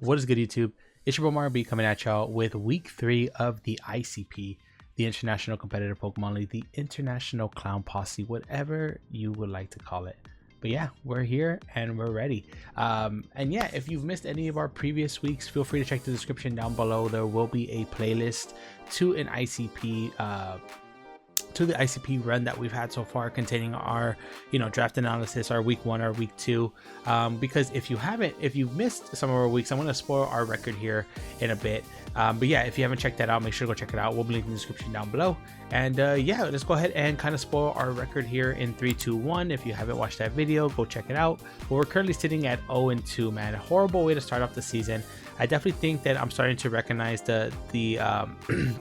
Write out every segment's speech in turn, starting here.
What is good, YouTube? It's your boy Mario B coming at y'all with week 3 of the ICP, the International Competitive Pokemon League, the International Clown Posse, whatever you would like to call it. But yeah, we're here and we're ready. And yeah, if you've missed any of our previous weeks, feel free to check the description down below. There will be a playlist to an ICP run that we've had so far, containing our draft analysis, our week 1, our week 2, because if you've missed some of our weeks, I'm going to spoil our record here in a bit, but yeah, if you haven't checked that out, make sure to go check it out. We'll be linking in the description down below. And yeah, let's go ahead and kind of spoil our record here in 3 2 1. If you haven't watched that video, go check it out. But we're currently sitting at 0-2, man. A horrible way to start off the season. I definitely think that I'm starting to recognize the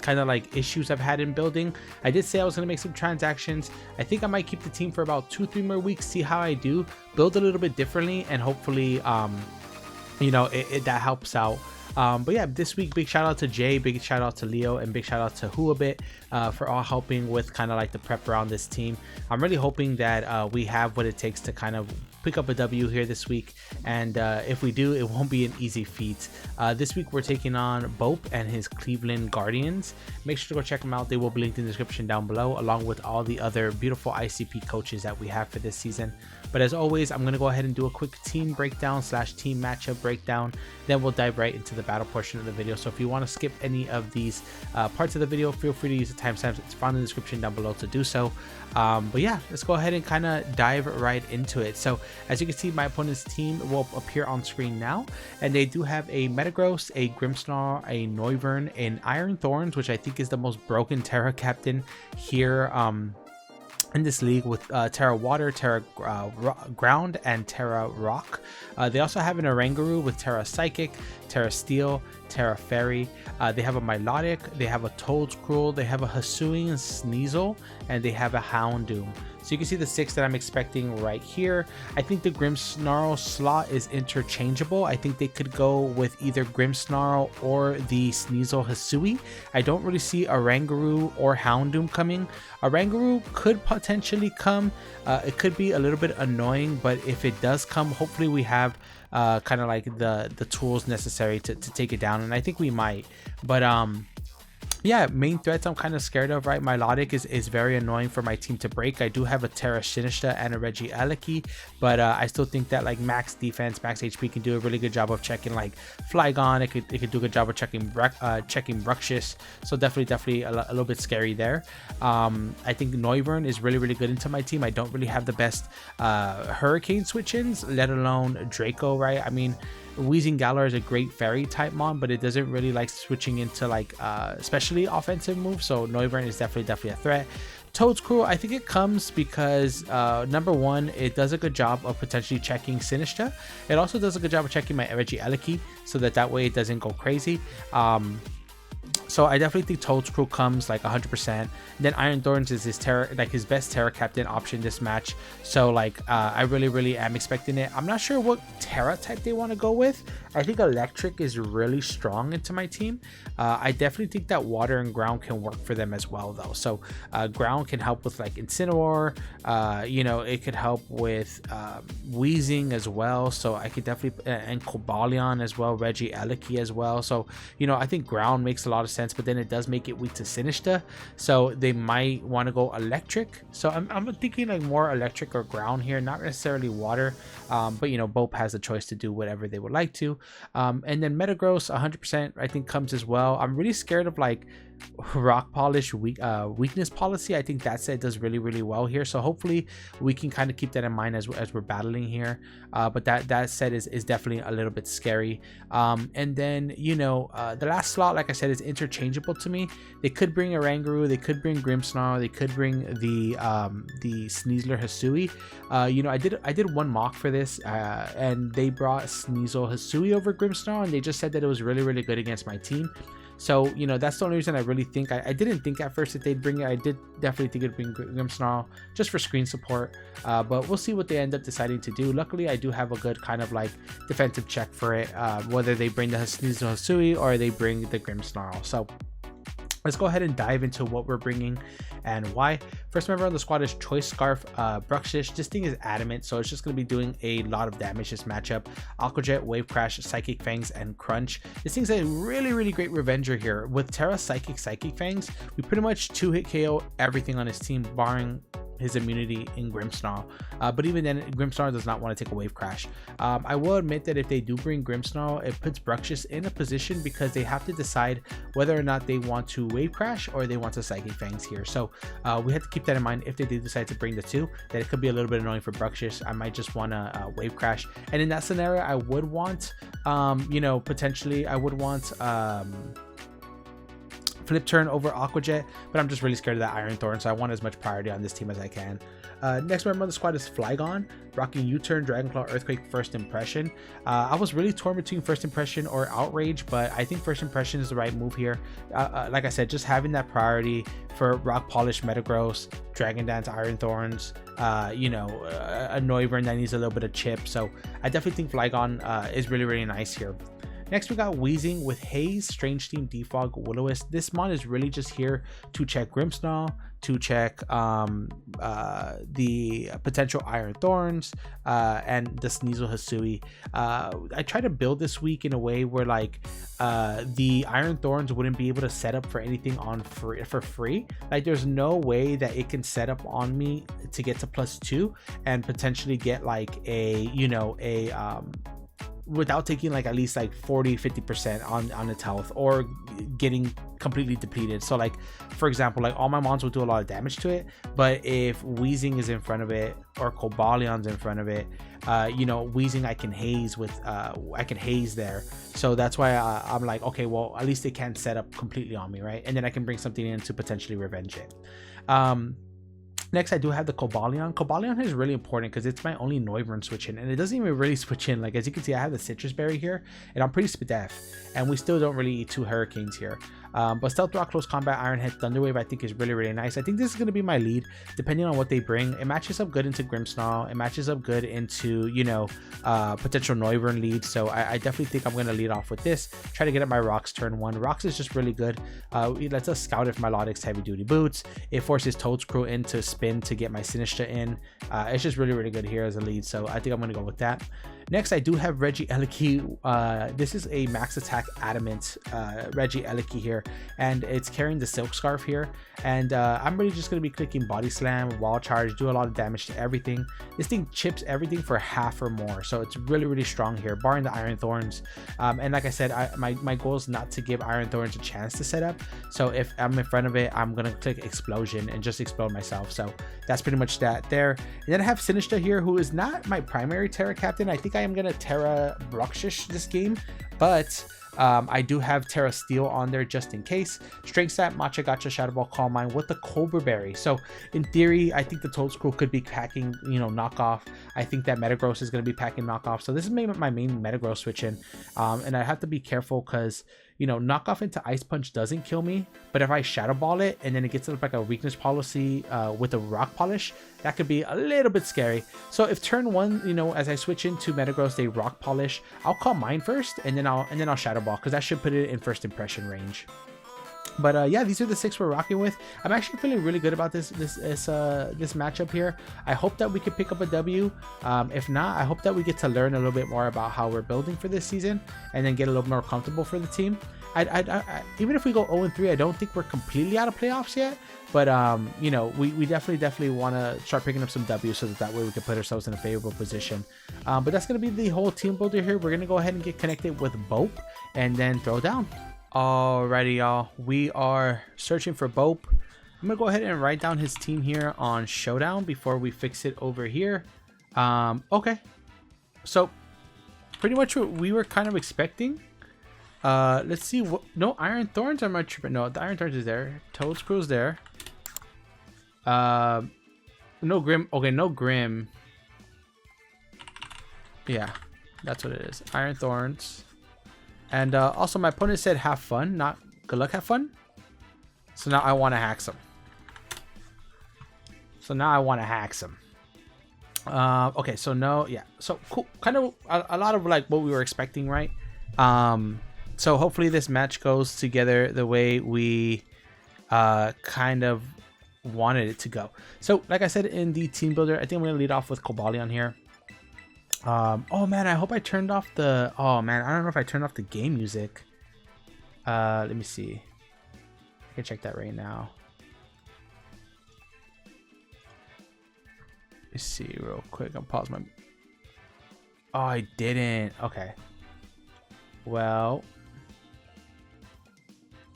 kind of like issues I've had in building. I did say I was going to make some transactions. I think I might keep the team for about 2-3 more weeks, see how I do, build a little bit differently, and hopefully that helps out. But yeah, this week, big shout out to Jay, big shout out to Leo, and big shout out to Huabit for all helping with kind of like the prep around this team. I'm really hoping that we have what it takes to kind of pick up a W here this week, and if we do, it won't be an easy feat. This week we're taking on Bope and his Cleveland Guardians. Make sure to go check them out. They will be linked in the description down below, along with all the other beautiful ICP coaches that we have for this season. But as always, I'm going to go ahead and do a quick team breakdown / team matchup breakdown. Then we'll dive right into the battle portion of the video. So if you want to skip any of these parts of the video, feel free to use the timestamps. It's found in the description down below to do so. But yeah, let's go ahead and kind of dive right into it. So as you can see, my opponent's team will appear on screen now, and they do have a Metagross, a Grimmsnarl, a Noivern, and Iron Thorns, which I think is the most broken Terra captain here in this league, with Terra Water, Terra Ground, and Terra Rock. They also have an Oranguru with Terra Psychic, Terra Steel, Terra Fairy. They have a Milotic, they have a Toedscruel, they have a Hisuian Sneasel, and they have a Houndoom. So you can see the 6 that I'm expecting right here. I think the Grimmsnarl slot is interchangeable. I think they could go with either Grimmsnarl or the Sneasel Hisui. I don't really see Oranguru or Houndoom coming. Oranguru could potentially come. It could be a little bit annoying, but if it does come, hopefully we have kind of like the tools necessary to take it down, and I think we might. But yeah, main threats I'm kind of scared of, right? Milotic is very annoying for my team to break. I do have a Terra Sinistcha and a Regieleki, but I still think that like max defense, max HP can do a really good job of checking like Flygon. It could do a good job of checking Bruxish. So definitely a little bit scary there. I think Noivern is really good into my team. I don't really have the best Hurricane switch-ins, let alone Draco, right? I mean, Wheezing Galar is a great fairy type mon, but it doesn't really like switching into like especially offensive moves, so Noivern is definitely a threat. Toedscruel, I think it comes because number 1, it does a good job of potentially checking Sinistcha. It also does a good job of checking my Regieleki, so that way it doesn't go crazy. So I definitely think Toedscruel comes like 100%. Then Iron Thorns is his best Terra captain option this match. So like I really am expecting it. I'm not sure what Terra type they want to go with. I think Electric is really strong into my team. I definitely think that Water and Ground can work for them as well though. So Ground can help with like Incineroar. It could help with Wheezing as well. So I could definitely and Cobalion as well, Regieleki as well. So I think Ground makes a lot of sense, but then it does make it weak to Sinistcha, so they might want to go Electric. So I'm thinking like more Electric or Ground here, not necessarily Water, but Bope has a choice to do whatever they would like to. And then Metagross 100% I think comes as well. I'm really scared of like Rock Polish weakness policy. I think that set does really well here, so hopefully we can kind of keep that in mind as we're battling here. But that set is definitely a little bit scary. And then the last slot, like I said, is interchangeable to me. They could bring Oranguru, they could bring Grimmsnarl, they could bring the Sneasler Hisui. I did one mock for this, and they brought Sneasel Hisui over Grimmsnarl, and they just said that it was really good against my team. So that's the only reason I really think I didn't think at first that they'd bring it. I did definitely think it'd bring Grimmsnarl just for screen support, but we'll see what they end up deciding to do. Luckily I do have a good kind of like defensive check for it, whether they bring the Sneasel Hisui or they bring the Grimmsnarl. So Let's go ahead and dive into what we're bringing and why. First member on the squad is Choice Scarf Bruxish. This thing is adamant, so it's just going to be doing a lot of damage this matchup. Aquajet, Wave Crash, Psychic Fangs, and Crunch. This thing's a really great revenger here. With Terra Psychic Fangs, we pretty much 2-hit KO everything on his team, barring his immunity in Grimmsnarl, but even then Grimmsnarl does not want to take a Wave Crash. I will admit that if they do bring Grimmsnarl, it puts Bruxish in a position because they have to decide whether or not they want to Wave Crash or they want to Psychic Fangs here. So we have to keep that in mind if they do decide to bring the two, that it could be a little bit annoying for Bruxish. I might just want to Wave Crash, and in that scenario I would want potentially I would want Flip Turn over Aquajet, but I'm just really scared of that Iron Thorn, so I want as much priority on this team as I can. Next member on the squad is Flygon, rocking U-Turn, Dragonclaw, Earthquake, First Impression. I was really torn between First Impression or Outrage, but I think First Impression is the right move here. Like I said, just having that priority for Rock Polish, Metagross, Dragon Dance, Iron Thorns, a Noivern that needs a little bit of chip. So I definitely think Flygon is really nice here. Next, we got Weezing with Haze, Strange Team, Defog, Will-O-Wisp. This mod is really just here to check Grimmsnarl, to check the potential Iron Thorns, and the Sneasel Hisui. I tried to build this week in a way where the Iron Thorns wouldn't be able to set up for anything for free. Like, there's no way that it can set up on me to get to +2 and potentially get without taking at least 40-50% on its health or getting completely depleted. So for example, all my mons will do a lot of damage to it, but if Weezing is in front of it or Cobalions in front of it, Weezing I can haze with there. So that's why I'm like, okay, well, at least it can't set up completely on me, right? And then I can bring something in to potentially revenge it. Next, I do have the Cobalion. Cobalion is really important because it's my only Noivern switch in, and it doesn't even really switch in. As you can see, I have the Citrus Berry here, and I'm pretty spadef, and we still don't really eat 2 Hurricanes here. But Stealth Rock, Close Combat, Iron Head, Thunder Wave I think is really nice. I think this is going to be my lead, depending on what they bring. It matches up good into Grimmsnarl. It matches up good into, potential Noivern lead. So I definitely think I'm going to lead off with this. Try to get at my Rocks turn 1. Rocks is just really good. It lets us scout if my Melodic's Heavy Duty Boots. It forces Toadscrew in to spin to get my Sinistcha in. It's just really good here as a lead. So I think I'm going to go with that. Next, I do have Regieleki. This is a max attack adamant Regieleki here, and it's carrying the Silk Scarf here. And I'm really just going to be clicking Body Slam, Wall Charge, do a lot of damage to everything. This thing chips everything for half or more, so it's really strong here, barring the Iron Thorns. And like I said, my goal is not to give Iron Thorns a chance to set up. So if I'm in front of it, I'm going to click Explosion and just explode myself. So that's pretty much that there. And then I have Sinistcha here, who is not my primary Terra captain. I think I am going to Terra Bruxish this game, but I do have Terra Steel on there just in case. Strength Stat, Matcha, Gotcha, Shadow Ball, Calm Mind with the Cobra Berry. So in theory, I think the Toadscrew could be packing, knockoff. I think that Metagross is going to be packing knockoff. So this is my main Metagross switch in. And I have to be careful because, knockoff into Ice Punch doesn't kill me. But if I Shadow Ball it and then it gets a weakness policy with a Rock Polish, that could be a little bit scary. So if turn 1, as I switch into Metagross, they Rock Polish, I'll Calm Mind first, and then I'll Shadow Ball, because that should put it in First Impression range. But yeah, these are the 6 we're rocking with. I'm actually feeling really good about this matchup here. I hope that we can pick up a W. If not, I hope that we get to learn a little bit more about how we're building for this season, and then get a little more comfortable for the team. Even if we go 0-3, I don't think we're completely out of playoffs yet. But we definitely want to start picking up some W's so that way we can put ourselves in a favorable position. But that's going to be the whole team builder here. We're going to go ahead and get connected with Bope and then throw down. Alrighty, y'all. We are searching for Bope. I'm going to go ahead and write down his team here on Showdown before we fix it over here. Okay. So pretty much what we were kind of expecting. Let's see what. No Iron Thorns. Am I tripping? No, the Iron Thorns is there. Toadscrew's there. No Grim. Okay, no Grim. Yeah, that's what it is. Iron Thorns. And also, my opponent said have fun, not good luck, have fun. So now I want to hack some. Okay, so no, yeah. So cool. Kind of a lot of what we were expecting, right? So hopefully this match goes together the way we kind of wanted it to go. So like I said in the team builder, I think I'm gonna lead off with Cobalion here. Oh man, I hope I turned off the, oh man, I don't know if I turned off the game music. Let me see. I can check that right now. Let me see real quick. I'll pause my, oh, I didn't. Okay. Well,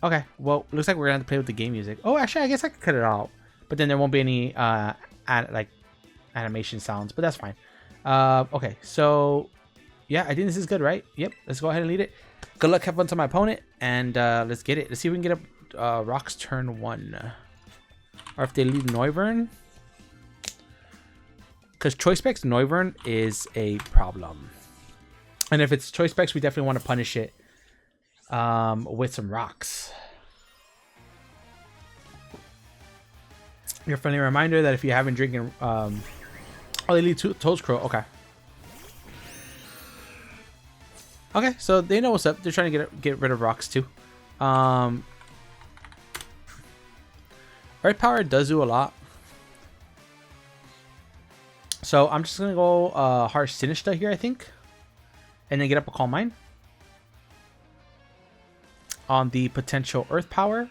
okay. Well, looks like we're gonna have to play with the game music. Oh, actually, I guess I could cut it out, but then there won't be any like animation sounds, but that's fine. Okay, so yeah, I think this is good, right? Yep, let's go ahead and lead it. Good luck, have fun to my opponent, and let's get it. Let's see if we can get up Rock's turn 1, or if they lead Noivern, because Choice Specs Noivern is a problem, and if it's Choice Specs, we definitely want to punish it with some rocks. Your friendly reminder that if you haven't drinking, oh, they lead Toad's Crow. Okay. Okay, so they know what's up. They're trying to get rid of rocks too. Earth Power does do a lot. So I'm just gonna go harsh Sinistcha here, I think, and then get up a Calm Mind on the potential Earth Power.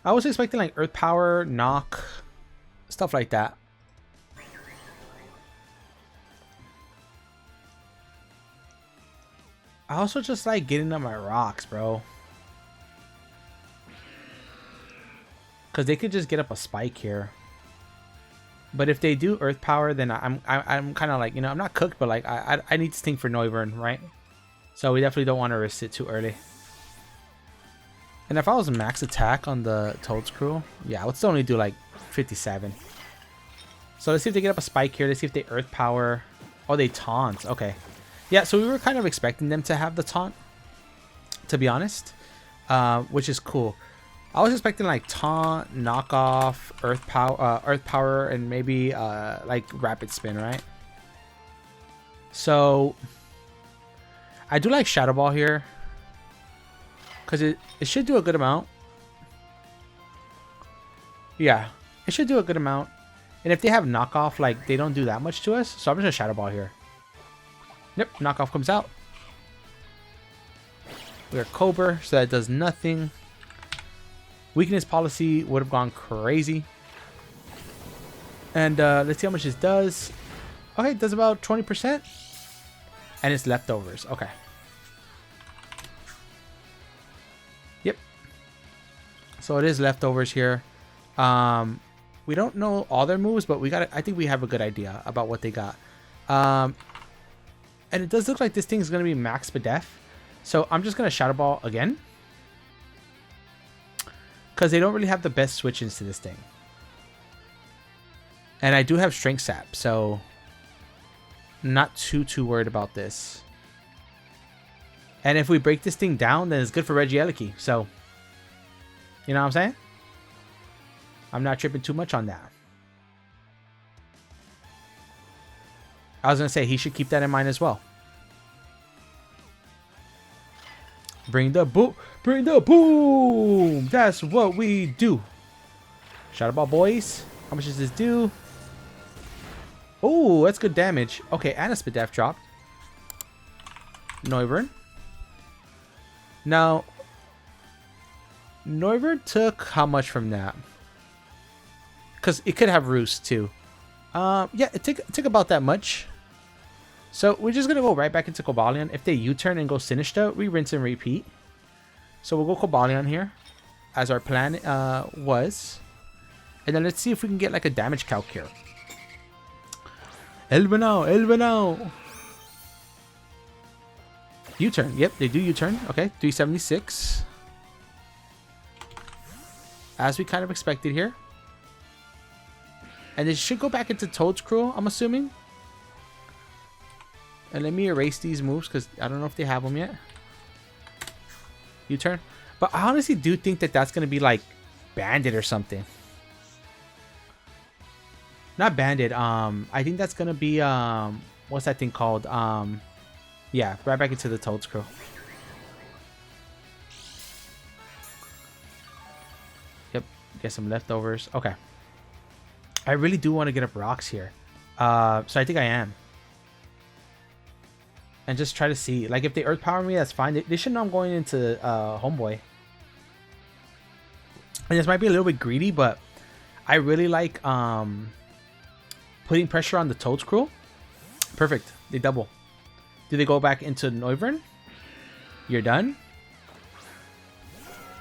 I was expecting like Earth Power, Knock, stuff like that. I also just like getting up my rocks, bro. Because they could just get up a spike here. But if they do Earth Power, then I'm kind of like, you know, I'm not cooked, but like I need to think for Noivern, right? So we definitely don't want to risk it too early. And if I was max attack on the Toad's Crew, yeah, I would still only do like 57. So let's see if they get up a spike here. Let's see if they Earth Power. Oh, they taunt. Okay. Yeah, so we were kind of expecting them to have the taunt, to be honest, which is cool. I was expecting like taunt, knockoff, Earth Power, and maybe like rapid spin, right? So I do like Shadow Ball here because it should do a good amount. Yeah, it should do a good amount. And if they have knockoff, like they don't do that much to us, so I'm just gonna Shadow Ball here. Yep, knockoff comes out. We're Cobra, so that does nothing. Weakness policy would have gone crazy. And let's see how much this does. Okay, it does about 20%. And it's leftovers. Okay. Yep. So it is leftovers here. We don't know all their moves, but I think we have a good idea about what they got. And it does look like this thing is going to be max Spadef. So I'm just going to Shadow Ball again. Because they don't really have the best switch-ins to this thing. And I do have Strength Sap, so not too worried about this. And if we break this thing down, then it's good for Regieleki. So, you know what I'm saying? I'm not tripping too much on that. I was going to say, he should keep that in mind as well. Bring the boom. Bring the boom. That's what we do. Shadow Ball, boys. How much does this do? Oh, that's good damage. Okay, and a Spadef dropped. Noivern. Now, Noivern took how much from that? Because it could have Roost too. Yeah, it took about that much. So we're just going to go right back into Cobalion. If they U-turn and go Sinistcha, we rinse and repeat. So we'll go Cobalion here, as our plan was. And then let's see if we can get like a damage calc here. Elvenau. U-turn. Yep, they do U-turn. Okay, 376. As we kind of expected here. And it should go back into Toad's Crew, I'm assuming. And let me erase these moves because I don't know if they have them yet. U-turn. But I honestly do think that that's going to be like Bandit or something. Not Bandit. I think that's going to be, what's that thing called? Yeah, right back into the Toad's Crew. Get some leftovers. Okay. I really do want to get up rocks here. So I think I am. And just try to see. Like, if they earth power me, that's fine. They should know I'm going into Homeboy. And this might be a little bit greedy, but I really like putting pressure on the Toad's Crew. Perfect. They double. Do they go back into Noivern? You're done?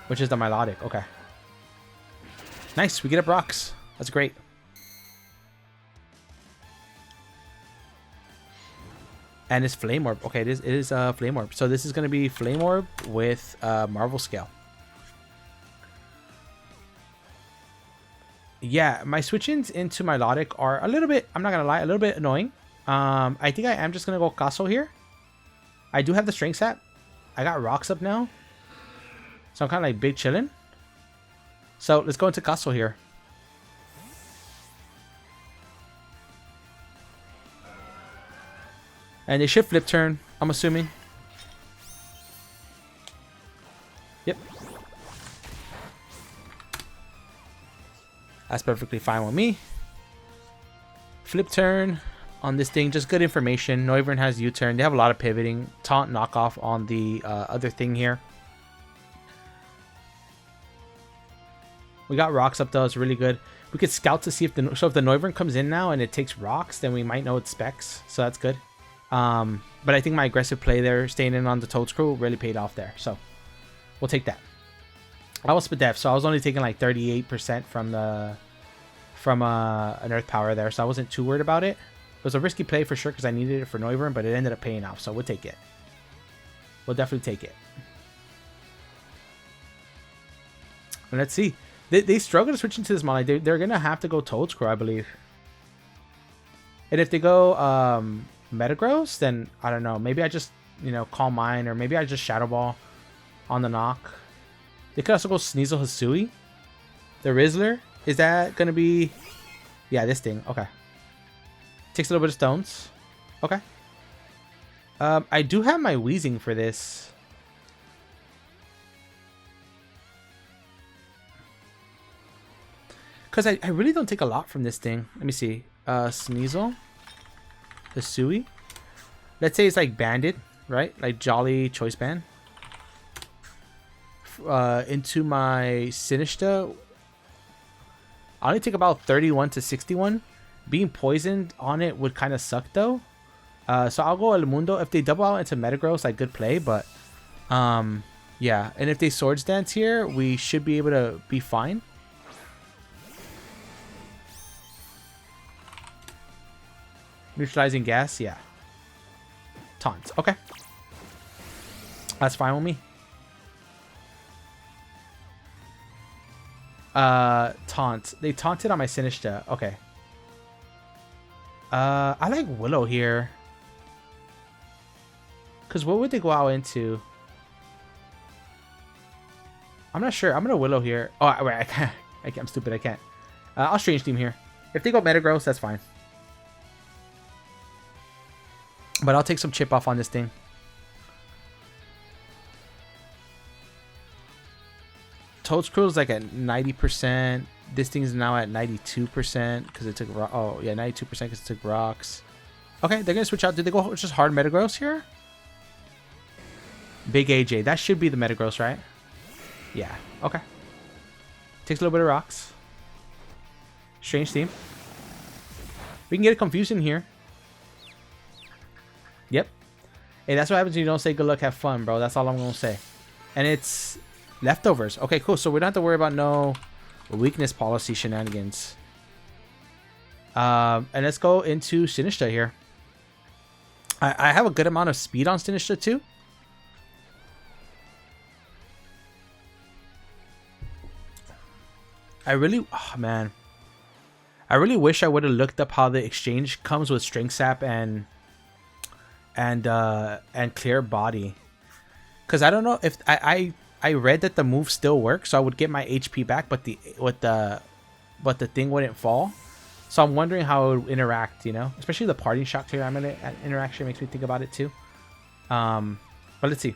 Which is the Milotic. Okay. Nice. We get up rocks. That's great. And it's Flame Orb. Okay, it is Flame Orb. So this is going to be Flame Orb with Marvel Scale. Yeah, my switch-ins into Milotic are a little bit, I'm not going to lie, a little bit annoying. I think I am just going to go Castle here. I do have the Strength Sap. I got rocks up now. So I'm kind of like big chilling. So let's go into Castle here. And they should flip turn, I'm assuming. Yep. That's perfectly fine with me. Flip turn on this thing, just good information. Noivern has U-turn. They have a lot of pivoting. Taunt knockoff on the other thing here. We got rocks up though, it's really good. We could scout to see if the Noivern comes in now and it takes rocks, then we might know it's specs, so that's good. But I think my aggressive play there, staying in on the Toad's Crew, really paid off there, so we'll take that. I was Spadef, so I was only taking like 38% from an Earth Power there, so I wasn't too worried about it. It was a risky play for sure because I needed it for Noivern, but it ended up paying off, so we'll take it. We'll definitely take it. And let's see. They struggle to switch into this mod. Like they're gonna have to go Toad's Crew, I believe. And if they go Metagross, then I don't know. Maybe I just, you know, Calm Mind, or maybe I just Shadow Ball on the knock. They could also go Sneasel Hisui. The Rizzler, is that gonna be? Yeah, this thing. Okay. Takes a little bit of stones. Okay. I do have my Wheezing for this. Because I really don't take a lot from this thing. Let me see. Sneasel. Hisui. Let's say it's like banded, right? Like Jolly Choice Band. Into my Sinistcha. I only take about 31 to 61. Being poisoned on it would kind of suck though. So I'll go El Mundo. If they double out into Metagross, like good play, but yeah. And if they Swords Dance here, we should be able to be fine. Neutralizing gas, yeah. Taunt, okay. That's fine with me. Taunt. They taunted on my Sinistcha. Okay. I like Willow here. Because what would they go out into? I'm not sure. I'm going to Willow here. Oh, wait, I can't. I'm stupid. I can't. I'll Strange Team here. If they go Metagross, that's fine. But I'll take some chip off on this thing. Toad's Crew is like at 90%. This thing is now at 92% because it took... Oh, yeah, 92% because it took rocks. Okay, they're going to switch out. Did they go just hard Metagross here? Big AJ. That should be the Metagross, right? Yeah. Okay. Takes a little bit of rocks. Strange Team. We can get a confusion here. Yep. Hey, that's what happens when you don't say good luck, have fun, bro. That's all I'm going to say. And it's leftovers. Okay, cool. So we don't have to worry about no weakness policy shenanigans. And let's go into Sinistcha here. I have a good amount of speed on Sinistcha too. I really... Oh, man. I really wish I would have looked up how the exchange comes with Strength Sap and Clear Body, because I don't know if I read that the move still works, so I would get my HP back, but the thing wouldn't fall. So I'm wondering how it would interact, you know, especially the Parting Shot Clear interaction makes me think about it too. But let's see.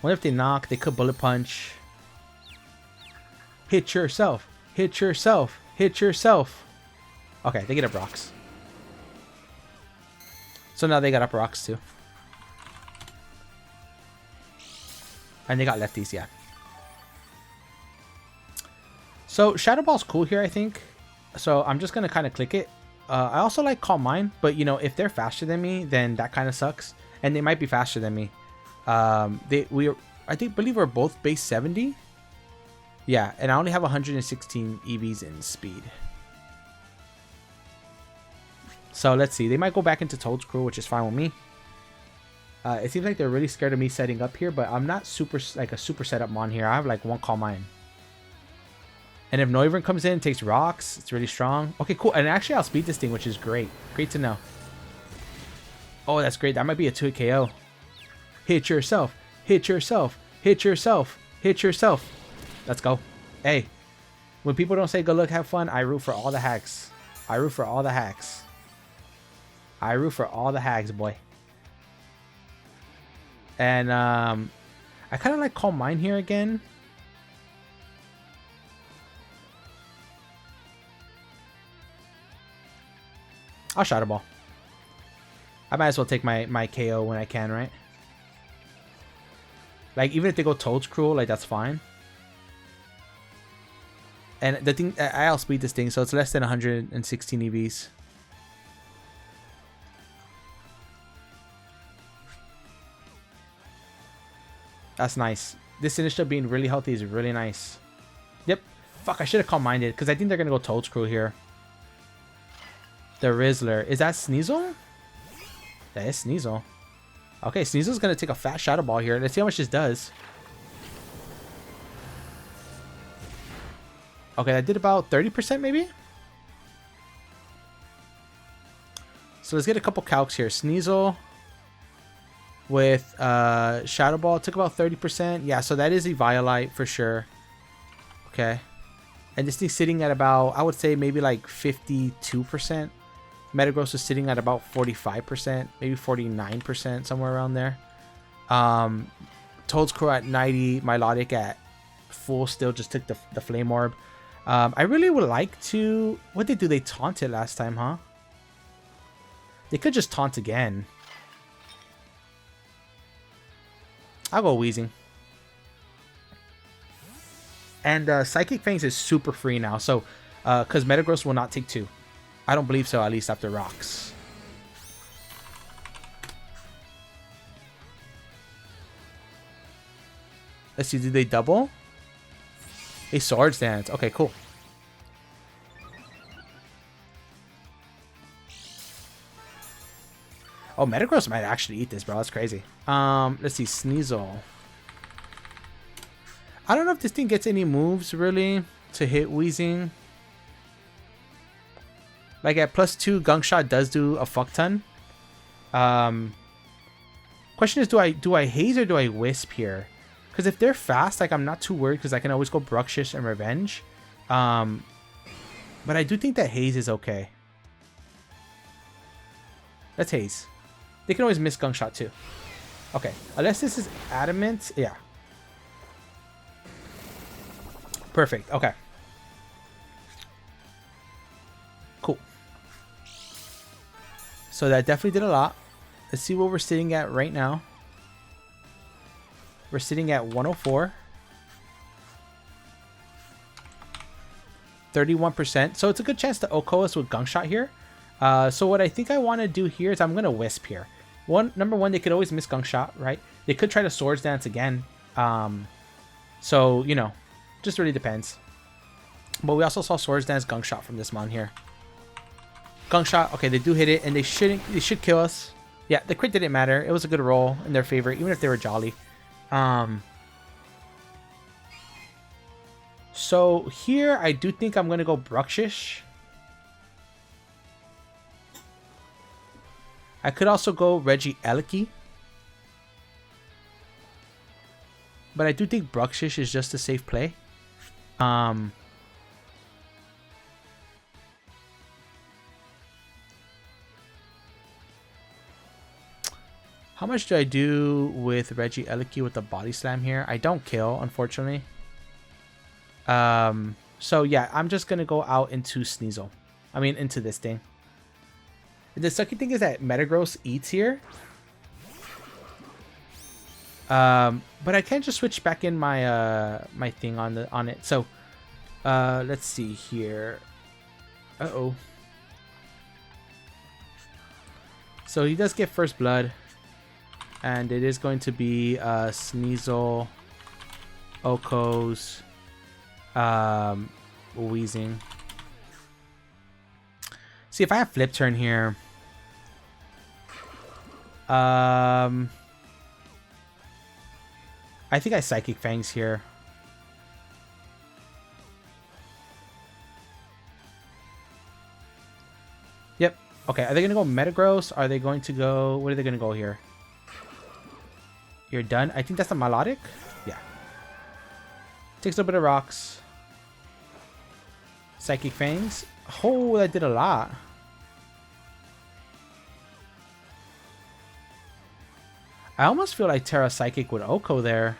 What if they knock? They could Bullet Punch. Hit yourself. Hit yourself. Hit yourself. Okay, they get up rocks. So now they got up rocks too. And they got lefties, yeah. So Shadow Ball's cool here, I think. So I'm just going to kind of click it. I also like Calm Mind, but you know, if they're faster than me, then that kind of sucks. And they might be faster than me. I believe we're both base 70. Yeah, and I only have 116 EVs in speed. So let's see. They might go back into Toad's crew, which is fine with me. It seems like they're really scared of me setting up here, but I'm not a super setup mon here. I have like one Calm Mind. And if Noivern comes in and takes rocks, it's really strong. Okay, cool. And actually, I'll speed this thing, which is great. Great to know. Oh, that's great. That might be a 2-hit KO. Hit yourself. Hit yourself. Hit yourself. Hit yourself. Let's go. Hey, when people don't say good luck, have fun, I root for all the hacks. I root for all the hacks. I root for all the hacks, boy. And I kind of like Calm Mind here again. I'll Shadow Ball. I might as well take my KO when I can, right? Like, even if they go Toad's Cruel, like, that's fine. And the thing, I'll speed this thing, so it's less than 116 EVs. That's nice. This Sinistcha being really healthy is really nice. Yep. Fuck, I should have Calm Minded, because I think they're going to go Toad's Cruel here. The Rizzler. Is that Sneasel? That is Sneasel. Okay, Sneasel's going to take a fat Shadow Ball here. Let's see how much this does. Okay, that did about 30% maybe? So let's get a couple calcs here. Sneasel with Shadow Ball took about 30%. Yeah, so that is a Violite for sure. Okay. And this thing's sitting at about, I would say maybe like 52%. Metagross is sitting at about 45%, maybe 49%, somewhere around there. Toad's Crow at 90, Milotic at full still, just took the Flame Orb. I really would like to... What did they do? They taunted last time, huh? They could just taunt again. I'll go Weezing. And Psychic Fangs is super free now, so... Because Metagross will not take 2. I don't believe so, at least after rocks. Let's see, did they double? A Swords Dance. Okay, cool. Oh, Metagross might actually eat this, bro. That's crazy. Let's see, Sneasel. I don't know if this thing gets any moves, really, to hit Weezing. Like at +2, Gunk Shot does do a fuck ton. Question is, do I Haze or do I Wisp here? Because if they're fast, like I'm not too worried because I can always go Bruxish and Revenge. But I do think that Haze is okay. Let's Haze. They can always miss Gunk Shot too. Okay, unless this is Adamant, yeah. Perfect. Okay. Cool. So that definitely did a lot. Let's see what we're sitting at right now. We're sitting at 104. 31%. So it's a good chance to OHKO us with Gunk Shot here. So what I think I want to do here is I'm going to Wisp here. Number one, they could always miss Gunk Shot, right? They could try to Swords Dance again. So, you know, just really depends. But we also saw Swords Dance Gunk Shot from this mon here. Gunk Shot, okay, they do hit it, and they should kill us. Yeah, the crit didn't matter. It was a good roll in their favor, even if they were jolly. So here, I do think I'm going to go Bruxish. I could also go Regieleki. But I do think Bruxish is just a safe play. How much do I do with Regieleki with the Body Slam here? I don't kill, unfortunately. So yeah, I'm just gonna go out into Sneasel. I mean, into this thing. The sucky thing is that Metagross eats here. But I can't just switch back in my my thing on it. So let's see here. Uh-oh. So he does get first blood. And it is going to be Sneasel, Oko's, Wheezing. See, if I have Flip Turn here, I think I Psychic Fangs here. Yep. Okay, are they going to go Metagross? Are they going to go... What are they going to go here? You're done? I think that's a Melodic. Yeah. Takes a little bit of rocks. Psychic Fangs. Oh, that did a lot. I almost feel like Terra Psychic with Oko there.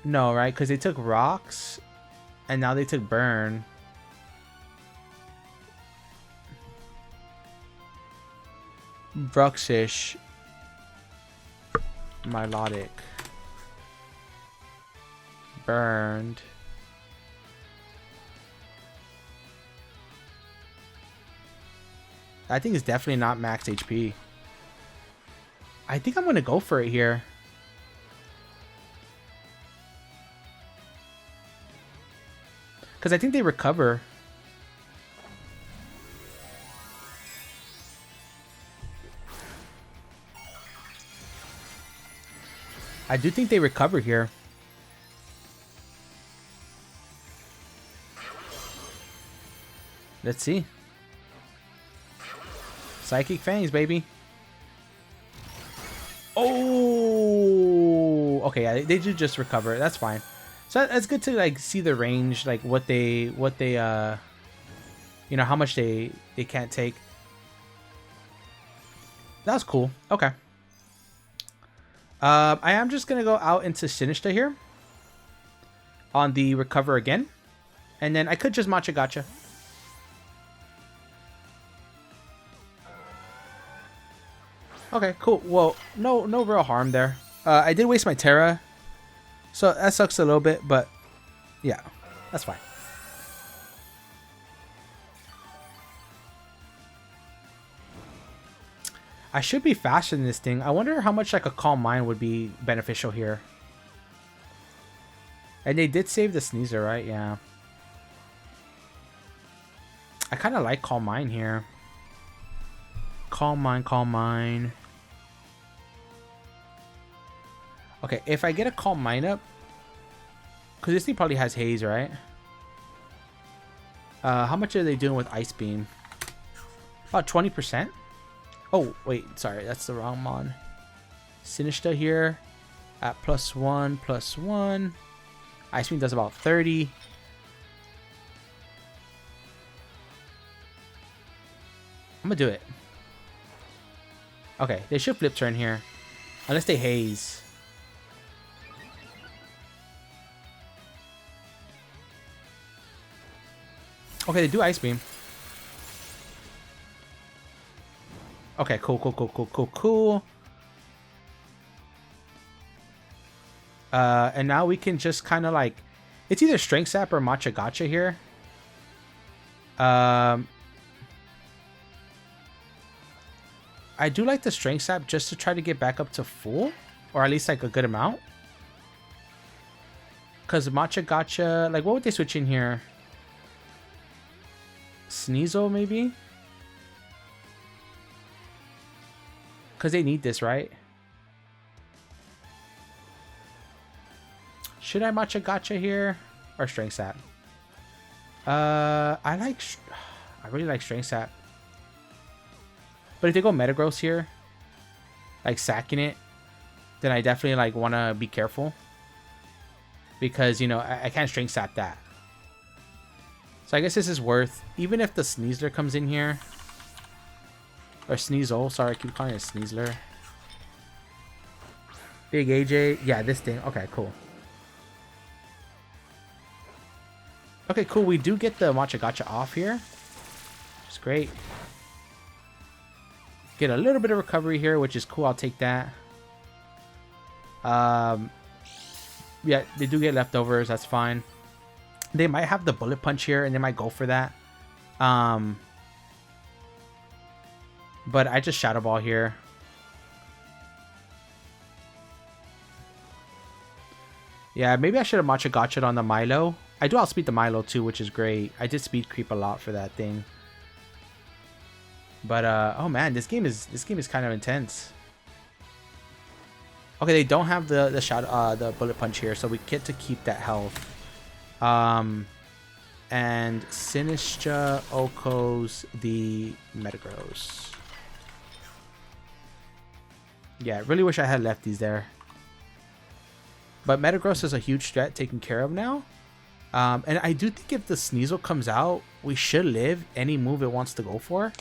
No, right? Because they took rocks. And now they took burn. Bruxish. Milotic. Burned. I think it's definitely not max HP. I think I'm going to go for it here. Because I think they recover. I do think they recover here. Let's see. Psychic Fangs, baby. Oh! Okay, yeah, they do just recover. That's fine. So that's good to like see the range, like what they you know, how much they can't take. That was cool. Okay. I am just gonna go out into Sinistcha here on the recover again, and then I could just Matcha Gotcha. Okay, cool. Well, no real harm there. I did waste my Terra. So that sucks a little bit, but yeah, that's fine. I should be faster than this thing. I wonder how much like a Calm Mind would be beneficial here. And they did save the Sneasel, right? Yeah. I kind of like Calm Mind here. Calm Mind, Calm Mind. Okay, if I get a Calm Mind up, because this thing probably has Haze, right? How much are they doing with Ice Beam? About 20%? Oh, wait, sorry, that's the wrong mon. Sinistcha here at +1/+1. Ice Beam does about 30. I'm gonna do it. Okay, they should Flip Turn here. Unless they Haze. Okay, they do Ice Beam. Okay, cool. And now we can just kind of like... It's either Strength Sap or Matcha Gotcha here. I do like the Strength Sap just to try to get back up to full. Or at least like a good amount. Because Matcha Gotcha... Like, what would they switch in here? Sneasel, maybe? Because they need this, right? Should I Matcha Gotcha here? Or Strength Sap? I really like Strength Sap. But if they go Metagross here, like sacking it, then I definitely like want to be careful. Because, you know, I can't Strength Sap that. So I guess this is worth, even if the Sneasler comes in here. Or Sneasel. Sorry, I keep calling it Sneasler. Big AJ. Yeah, this thing. Okay, cool. Okay, cool. We do get the Matcha Gotcha off here. Which is great. Get a little bit of recovery here, which is cool. I'll take that. Yeah, they do get leftovers. That's fine. They might have the bullet punch here, and they might go for that. But I just Shadow Ball here. Yeah, maybe I should have Matcha Gotcha'd on the Milo. I do outspeed the Milo too, which is great. I did speed creep a lot for that thing. But oh man, this game is kind of intense. Okay, they don't have the bullet punch here, so we get to keep that health. And Sinistcha Oko's the Metagross. Yeah, really wish I had lefties there. But Metagross is a huge threat taken care of now. And I do think if the Sneasel comes out, we should live any move it wants to go for.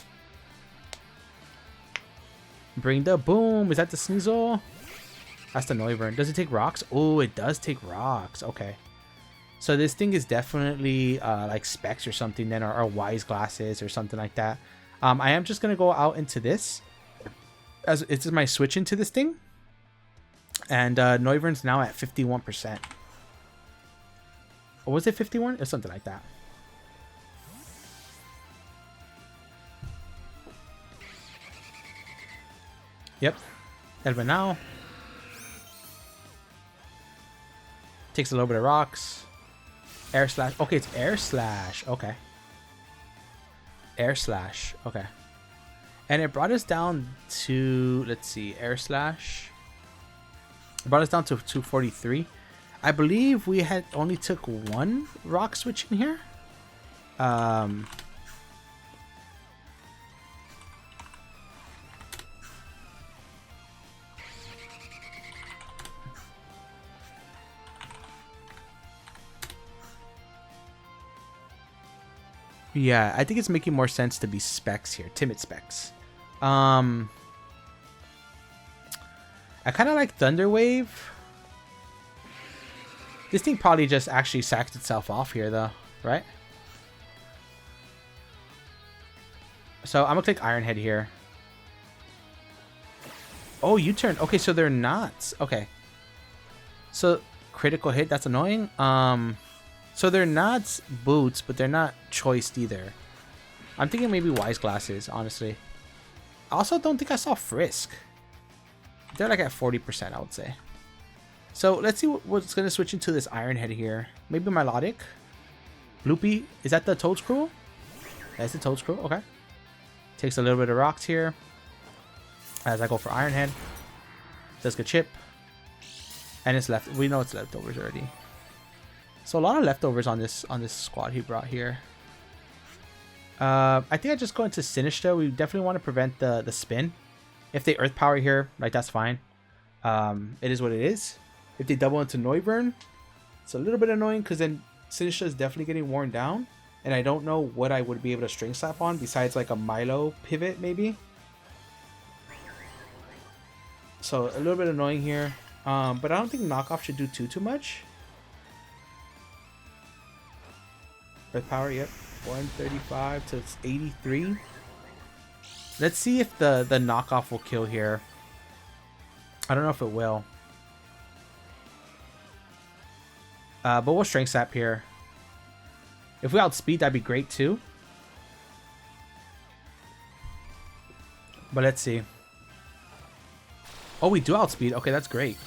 Bring the boom. Is that the Sneasel? That's the Noivern. Does it take rocks? Oh, it does take rocks. Okay. So this thing is definitely like Specs or something then, or Wise Glasses or something like that. I am just going to go out into this. As it's my switch into this thing. And Noivern's now at 51%. Or was it 51? Or something like that. Yep. Elva now. Takes a little bit of rocks. Air Slash. Okay, it's Air Slash. Okay. Air Slash. Okay. And it brought us down to, let's see, Air Slash. It brought us down to 243. I believe we had only took one rock switch in here. Yeah, I think it's making more sense to be Specs here. Timid Specs. I kind of like Thunder Wave. This thing probably just actually sacked itself off here, though, right? So I'm gonna click Iron Head here. Oh, U-turn. Okay, so they're not. Okay. So critical hit. That's annoying. So they're not boots, but they're not choiced either. I'm thinking maybe Wise Glasses, honestly. I also don't think I saw Frisk. They're like at 40%, I would say. So let's see what's going to switch into this Iron Head here. Maybe Melodic. Loopy. Is that the Toadscruel? That's the Toadscruel. Okay. Takes a little bit of rocks here. As I go for Iron Head. Does get chip. And it's left. We know it's leftovers already. So a lot of leftovers on this squad he brought here. I think I just go into Sinistcha. We definitely want to prevent the spin. If they Earth Power here, like that's fine. It is what it is. If they double into Noivern, it's a little bit annoying because then Sinistcha is definitely getting worn down. And I don't know what I would be able to string slap on besides like a Milo pivot maybe. So a little bit annoying here. But I don't think knockoff should do too much. Earth Power, yep. 135 to 83. Let's see if the knockoff will kill here. I don't know if it will. But we'll strength sap here. If we outspeed, that'd be great too. But let's see. Oh, we do outspeed. Okay, that's great.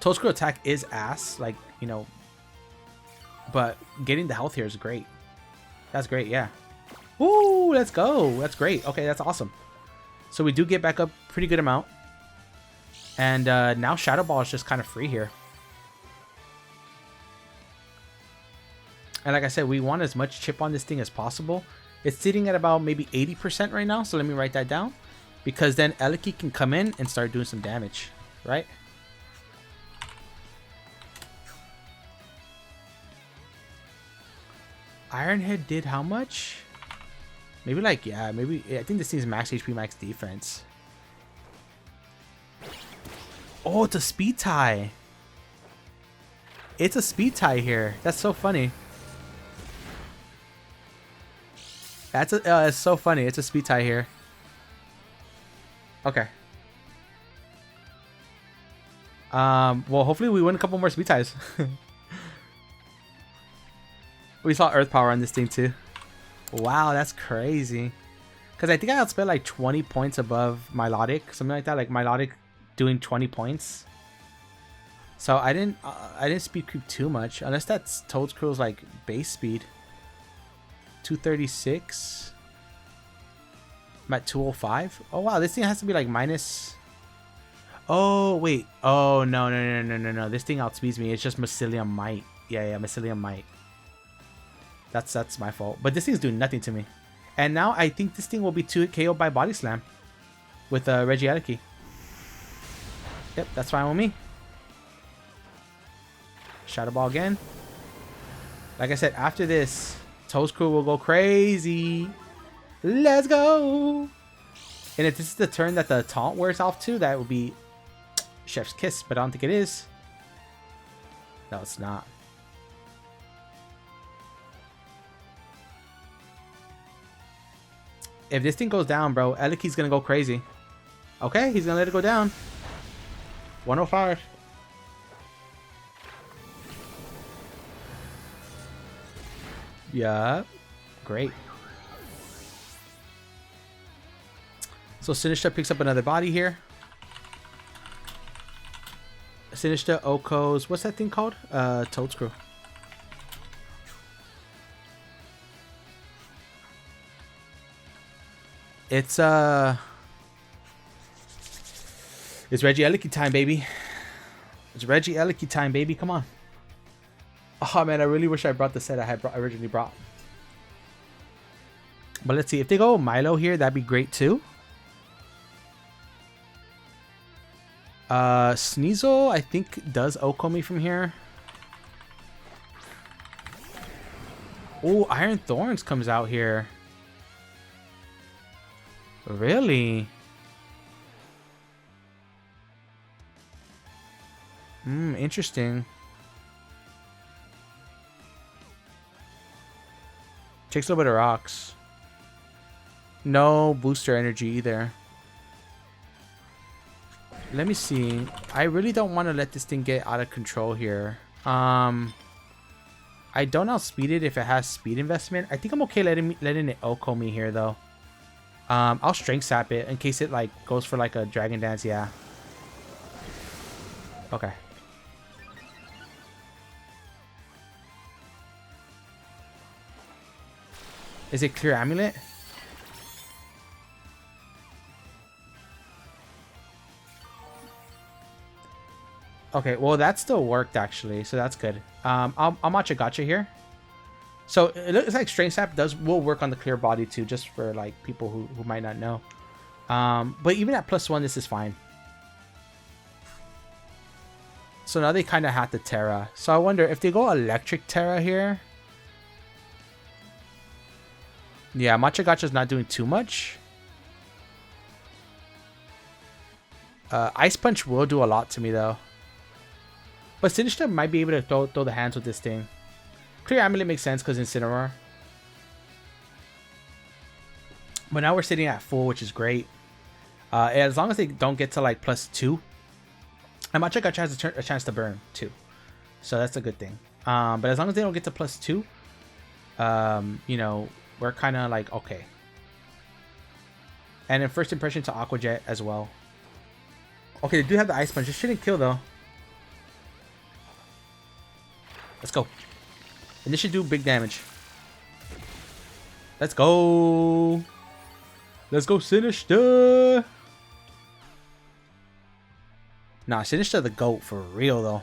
Toadscruel attack is ass. Like, you know. But getting the health here is great. That's great, yeah. Woo, let's go. That's great. Okay, that's awesome. So we do get back up pretty good amount. And now Shadow Ball is just kind of free here. And like I said, we want as much chip on this thing as possible. It's sitting at about maybe 80% right now. So let me write that down. Because then Eliki can come in and start doing some damage. Right? Iron Head did how much? Maybe like, yeah, maybe, I think this thing's max HP, max defense. Oh, it's a speed tie. It's a speed tie here. That's so funny. It's so funny. It's a speed tie here. Okay. Well, hopefully we win a couple more speed ties. We saw Earth Power on this thing too. Wow, that's crazy. Because I think I outspent like 20 points above Milotic, something like that. Like Milotic doing 20 points. So I didn't speed creep too much, unless that's Toad's like base speed. 236. I'm at 205. Oh wow, this thing has to be like minus. Oh wait. Oh no. This thing outspeeds me. It's just Mycelium Might. Yeah, Mycelium Might. That's my fault. But this thing's doing nothing to me. And now I think this thing will be 2 KO'd by Body Slam with Regieleki. Yep, that's fine with me. Shadow Ball again. Like I said, after this, Toad's crew will go crazy. Let's go. And if this is the turn that the taunt wears off to, that would be Chef's Kiss, but I don't think it is. No, it's not. If this thing goes down, bro, Eleki's gonna go crazy. Okay, he's gonna let it go down. 105. Yeah, great. So Sinistcha picks up another body here. Sinistcha, Oko's, what's that thing called? Toad's Crew. It's Regieleki time, baby. It's Regieleki time, baby. Come on. Oh man, I really wish I brought the set I had originally brought. But let's see, if they go Milo here, that'd be great too. Sneasel, I think, does Oko me from here. Oh, Iron Thorns comes out here. Really? Interesting. Takes a little bit of rocks. No booster energy either. Let me see. I really don't want to let this thing get out of control here. I don't outspeed it if it has speed investment. I think I'm okay letting it Oko me here though. I'll strength sap it in case it like goes for like a dragon dance. Yeah. Okay. Is it clear amulet? Okay, well that still worked actually, so that's good. I'll Matcha Gotcha here. So it looks like Strength Sap will work on the clear body too, just for like people who might not know. But even at +1, this is fine. So now they kind of have the Terra. So I wonder if they go Electric Terra here. Yeah, Matcha Gotcha's not doing too much. Ice Punch will do a lot to me though. But Sinistcha might be able to throw the hands with this thing. Clear Amulet makes sense because Incineroar. But now we're sitting at full, which is great. As long as they don't get to like +2. And Matcha Gotcha has a chance to burn too. So that's a good thing. But as long as they don't get to +2, you know, we're kind of like okay. And then first impression to Aqua Jet as well. Okay, they do have the Ice Punch. It shouldn't kill though. Let's go. And this should do big damage. Let's go. Let's go, Sinistcha. Nah, Sinistcha the GOAT for real though.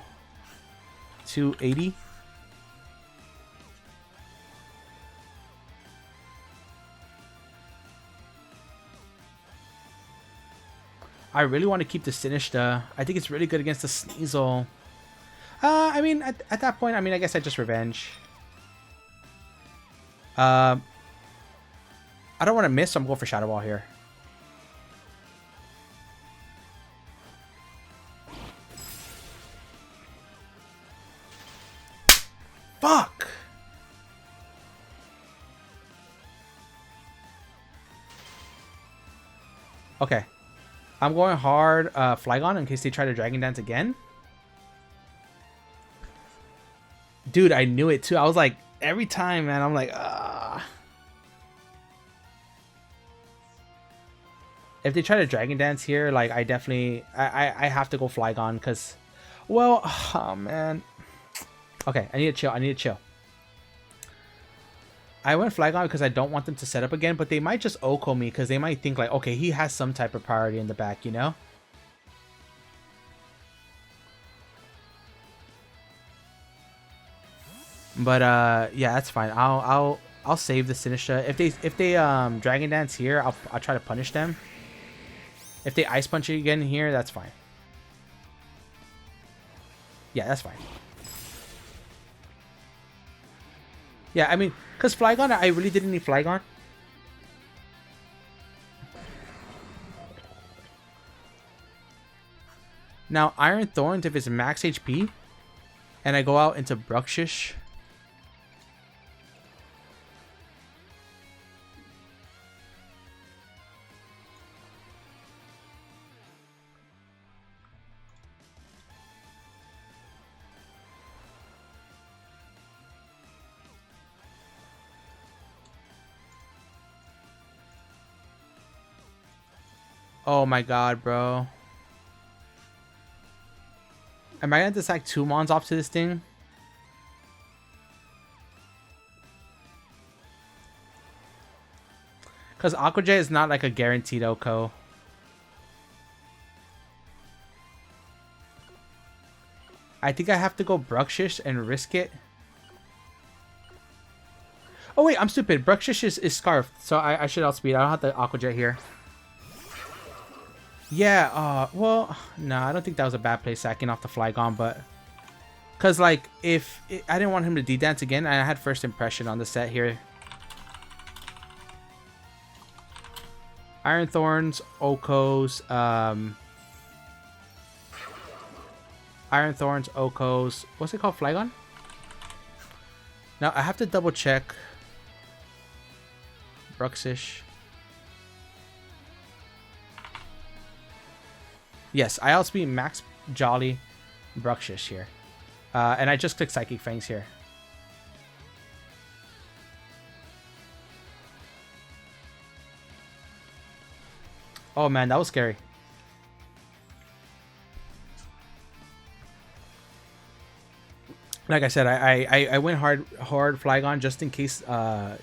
280. I really want to keep the Sinistcha. I think it's really good against the Sneasel. I mean, at that point, I mean, I guess I just revenge. I I don't want to miss, so I'm going for Shadow Ball here. Fuck! Okay. I'm going hard Flygon in case they try to Dragon Dance again. Dude, I knew it too. I was like, every time, man, I'm like, if they try to Dragon Dance here, like, I definitely, I have to go Flygon because, well, oh, man. Okay, I need to chill. I need to chill. I went Flygon because I don't want them to set up again, but they might just Oko me because they might think like, okay, he has some type of priority in the back, you know? But yeah, that's fine. I'll save the Sinistcha. If they Dragon Dance here, I'll try to punish them. If they Ice Punch again here, that's fine. Yeah, that's fine. Yeah, I mean, because Flygon, I really didn't need Flygon. Now, Iron Thorns, if it's max HP, and I go out into Bruxish. Oh my god, bro. Am I gonna just like 2 Mons off to this thing? Because Aqua Jet is not like a guaranteed Oko. I think I have to go Bruxish and risk it. Oh wait, I'm stupid. Bruxish is Scarfed, so I should outspeed. I don't have the Aqua Jet here. Yeah, well, no, I don't think that was a bad play sacking off the Flygon, but... Because, like, I didn't want him to D-Dance again, and I had first impression on the set here. Iron Thorns, Okos, Iron Thorns, Okos... What's it called? Flygon? Now, I have to double check. Bruxish. Yes, I outspeed Max Jolly Bruxish here. And I just clicked Psychic Fangs here. Oh man, that was scary. Like I said, I went hard Flygon just in case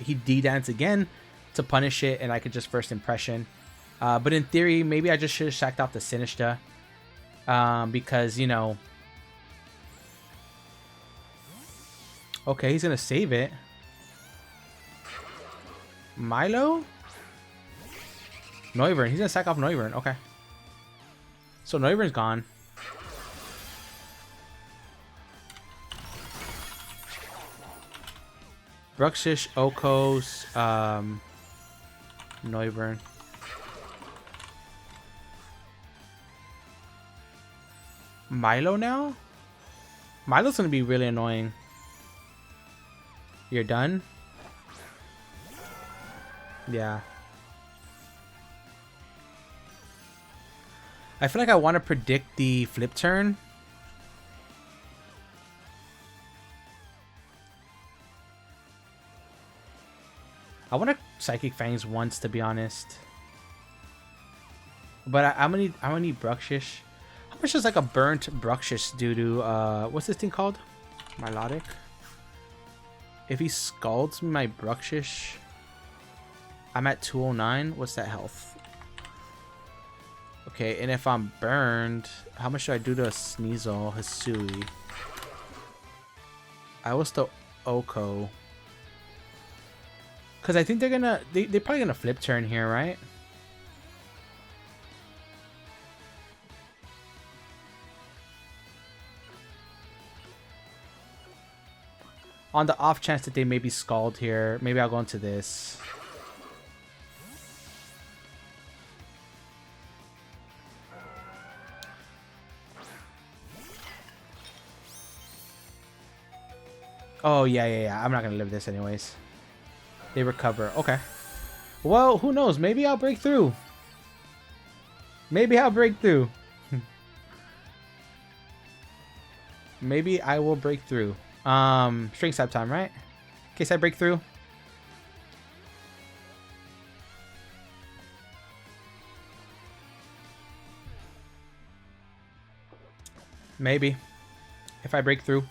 he D-Dance again to punish it and I could just first impression. But in theory, maybe I just should have sacked off the Sinistcha. Because, you know... Okay, he's going to save it. Milo? Noivern. He's going to sack off Noivern. Okay. So Noivern's gone. Bruxish, Okos, Noivern. Milo now? Milo's gonna be really annoying. You're done? Yeah. I feel like I want to predict the flip turn. I want to Psychic Fangs once, to be honest. But I'm gonna need Bruxish. How much does like a burnt Bruxish do to what's this thing called? Milotic. If he scalds my Bruxish, I'm at 209. What's that health? Okay, and if I'm burned, how much do I do to a Sneasel, Hisui? I was the Oko. Cause I think they're probably gonna flip turn here, right? On the off chance that they maybe scald here, maybe I'll go into this. Oh, yeah, yeah, yeah. I'm not going to live this anyways. They recover. Okay. Well, who knows? Maybe I'll break through. Maybe I'll break through. Maybe I will break through. String sap time, right? In case I break through. Maybe. If I break through.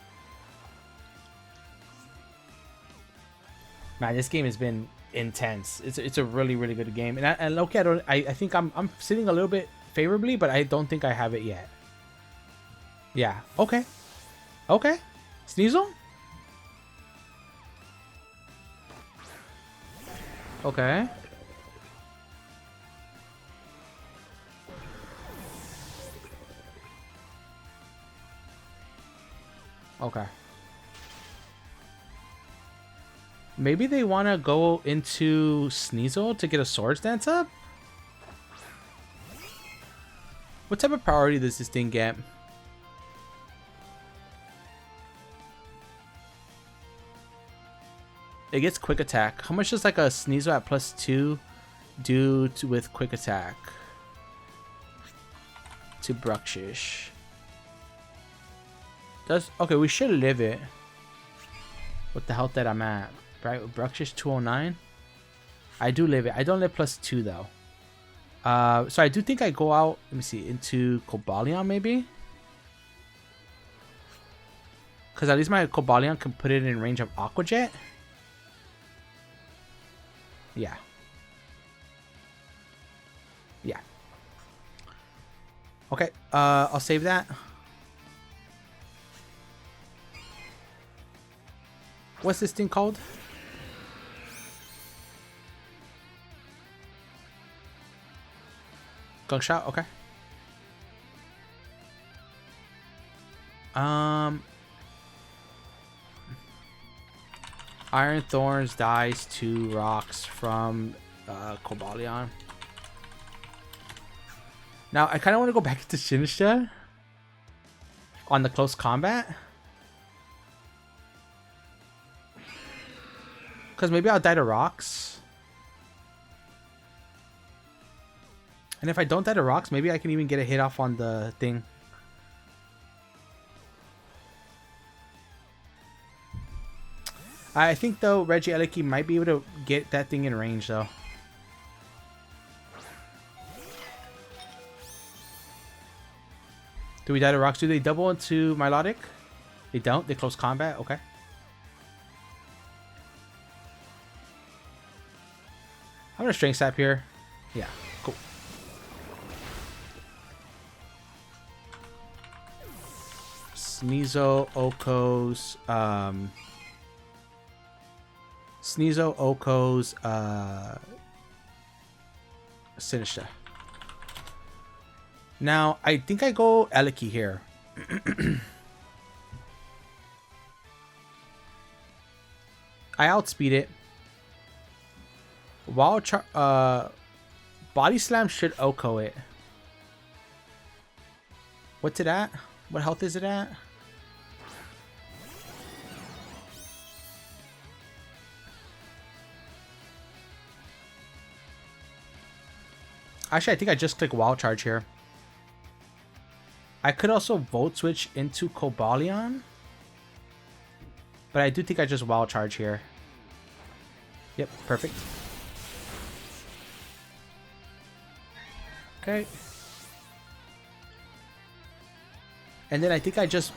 Man, this game has been intense. It's a really, really good game. And okay, I think I'm sitting a little bit favorably, but I don't think I have it yet. Yeah. Okay. Okay. Sneasel? Okay. Okay. Maybe they want to go into Sneasel to get a Swords Dance up? What type of priority does this thing get? It gets quick attack. How much does like a Sneasel at +2 do with quick attack? To Bruxish. Okay, we should live it. With the health that I'm at. Right, Bruxish 209. I do live it. I don't live +2 though. So I do think I go out, let me see, into Cobalion maybe? Because at least my Cobalion can put it in range of Aqua Jet. Yeah. Yeah. Okay, I'll save that. What's this thing called? Gunk Shot, okay. Iron Thorns dies 2 rocks from Cobalion. Now I kind of want to go back to Sinistcha on the close combat. Because maybe I'll die to rocks. And if I don't die to rocks, maybe I can even get a hit off on the thing. I think, though, Regieleki might be able to get that thing in range, though. Do we die to rocks? Do they double into Milotic? They don't? They close combat? Okay. I'm going to Strength Sap here. Yeah, cool. Sneasel, Oko's, Sinistcha. Now, I think I go Eleki here. I outspeed it. Body Slam should Oko it. What's it at? What health is it at? Actually, I think I just click Wild Charge here. I could also Volt Switch into Cobalion. But I do think I just Wild Charge here. Yep, perfect. Okay. And then I think I just...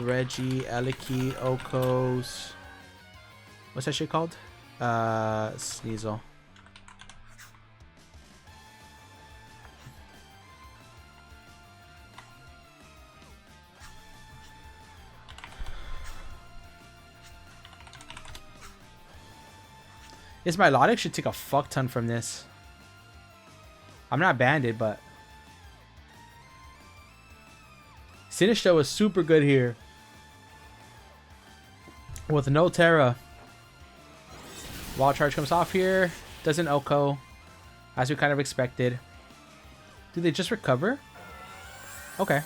Regieleki, Oko's... What's that shit called? Sneasel. This Milotic should take a fuck ton from this. I'm not banded, but... Sinistcha was super good here. With no Terra. Wild Charge comes off here. Doesn't Oko. As we kind of expected. Do they just recover? Okay.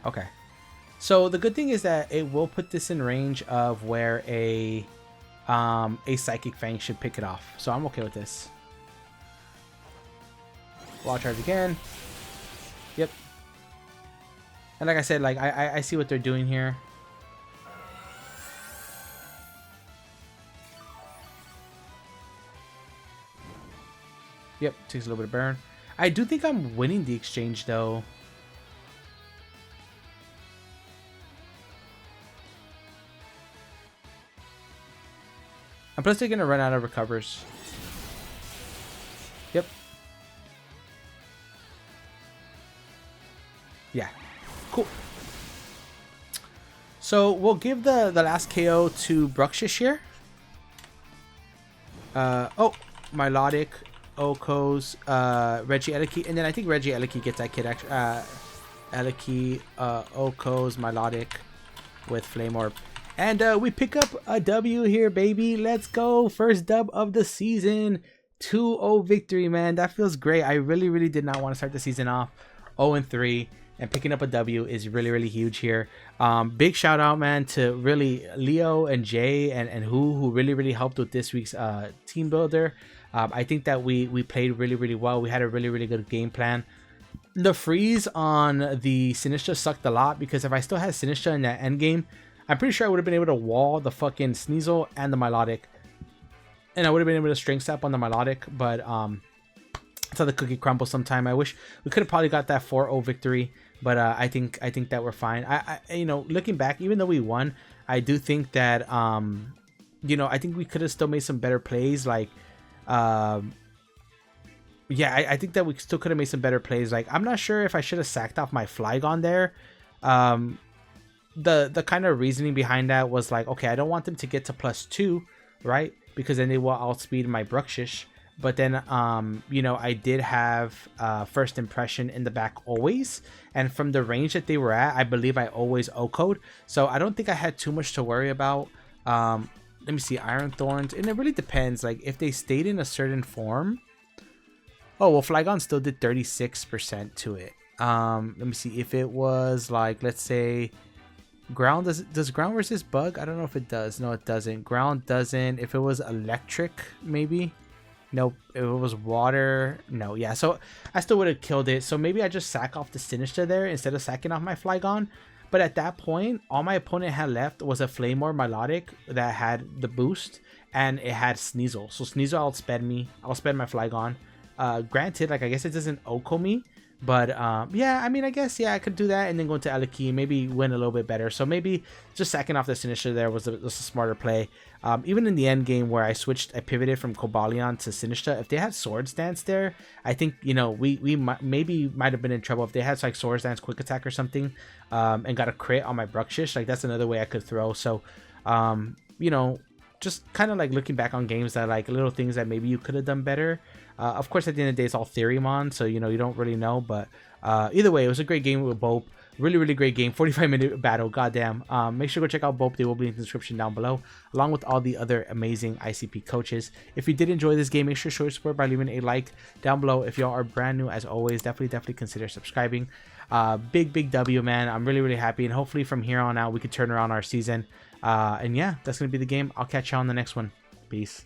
Okay. So the good thing is that it will put this in range of where a Psychic Fang should pick it off. So I'm okay with this. Wall charge again. Yep. And like I said, like I see what they're doing here. Yep, takes a little bit of burn. I do think I'm winning the exchange though. And plus they're gonna run out of recovers. Yep. Yeah. Cool. So we'll give the last KO to Bruxish here. Oh, Milotic, Okos, Reggie Eliki, and then I think Reggie Eliki gets that kid actually. Eliki, Okos, Milotic with Flame Orb. And we pick up a W here, baby. Let's go. First dub of the season. 2-0 victory, man. That feels great. I really did not want to start the season off 0-3. And picking up a W is really huge here. Big shout out, man, to really Leo and Jay and who really helped with this week's team builder. I think that we played really well. We had a really good game plan. The freeze on the Sinistcha sucked a lot because if I still had Sinistcha in that end game, I'm pretty sure I would have been able to wall the fucking Sneasel and the Milotic. And I would have been able to strength step on the Milotic, but that's how the cookie crumbles sometime. I wish we could have probably got that 4-0 victory, but I think that we're fine. I you know, looking back, even though we won, I do think that you know, I think we could have still made some better plays. Like yeah, I think that we still could have made some better plays. Like I'm not sure if I should have sacked off my Flygon there. The kind of reasoning behind that was like, okay, I don't want them to get to +2, right? Because then they will outspeed my Bruxish. But then you know, I did have first impression in the back always, and from the range that they were at, I believe I always O-code, so I don't think I had too much to worry about. Let me see, Iron Thorns, and it really depends, like if they stayed in a certain form. Oh well, Flygon still did 36% to it. Let me see, if it was like, let's say ground, does ground resist bug? I don't know if it does. No, it doesn't. Ground doesn't. If it was electric, maybe. Nope. If it was water, no. Yeah, so I still would have killed it. So maybe I just sack off the Sinistcha there instead of sacking off my Flygon. But at that point, all my opponent had left was a Flame Orb Milotic that had the boost, and it had Sneasel. So Sneasel outsped me. Outsped my Flygon. Granted, like I guess it doesn't Oko me. But yeah, I mean, I guess, yeah, I could do that and then go into Eliki, maybe win a little bit better. So maybe just sacking off the Sinistcha there was a smarter play. Even in the end game where I pivoted from Cobalion to Sinistcha, if they had Swords Dance there, I think, you know, we might have been in trouble if they had like Swords Dance Quick Attack or something, and got a crit on my Bruxish. Like that's another way I could throw. So, you know, just kind of like looking back on games that like little things that maybe you could have done better. Of course, at the end of the day, it's all Theorymon, so you know you don't really know. But either way, it was a great game with Bope. Really great game. 45-minute battle. Goddamn. Make sure to go check out Bope. They will be in the description down below, along with all the other amazing ICP coaches. If you did enjoy this game, make sure to show your support by leaving a like down below. If y'all are brand new, as always, definitely consider subscribing. Big W, man. I'm really happy, and hopefully from here on out we could turn around our season. And yeah, that's gonna be the game. I'll catch y'all on the next one. Peace.